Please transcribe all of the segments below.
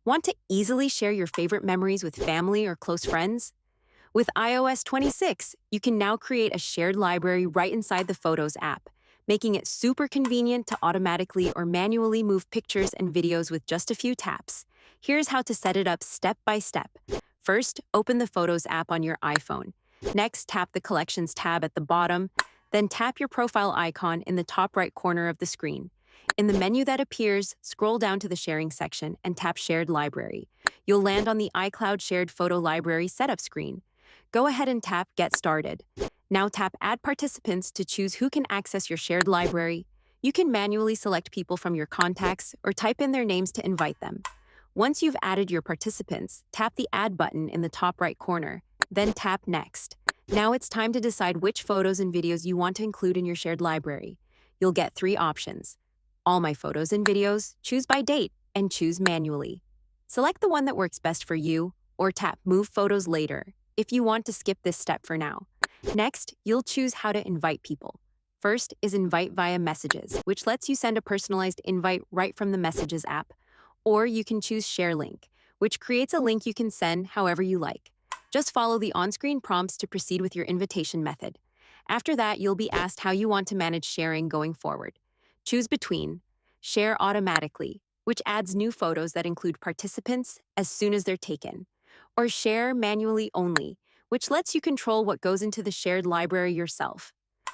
Want to easily share your favorite memories with family or close friends? With iOS 26, you can now create a shared library right inside the Photos app, making it super convenient to automatically or manually move pictures and videos with just a few taps. Here's how to set it up step by step. First, open the Photos app on your iPhone. Next, tap the Collections tab at the bottom, then tap your profile icon in the top right corner of the screen. In the menu that appears, scroll down to the Sharing section and tap Shared Library. You'll land on the iCloud Shared Photo Library setup screen. Go ahead and tap Get Started. Now tap Add Participants to choose who can access your shared library. You can manually select people from your contacts or type in their names to invite them. Once you've added your participants, tap the Add button in the top right corner, then tap Next. Now it's time to decide which photos and videos you want to include in your shared library. You'll get three options: All My Photos and Videos, choose by date, and choose manually. Select the one that works best for you, or tap Move Photos Later if you want to skip this step for now. Next, you'll choose how to invite people. First is Invite via Messages, which lets you send a personalized invite right from the Messages app. Or you can choose Share Link, which creates a link you can send however you like. Just follow the on-screen prompts to proceed with your invitation method. After that, you'll be asked how you want to manage sharing going forward. Choose between Share Automatically, which adds new photos that include participants as soon as they're taken, or Share Manually Only, which lets you control what goes into the shared library yourself.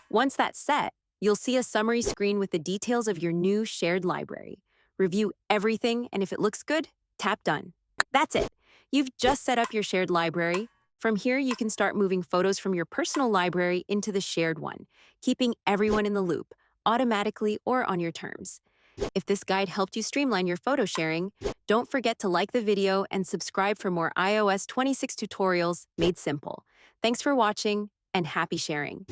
Once that's set, you'll see a summary screen with the details of your new shared library. Review everything, and if it looks good, tap Done. That's it. You've just set up your shared library. From here, you can start moving photos from your personal library into the shared one, keeping everyone in the loop, automatically or on your terms. If this guide helped you streamline your photo sharing, don't forget to like the video and subscribe for more iOS 26 tutorials made simple. Thanks for watching, and happy sharing.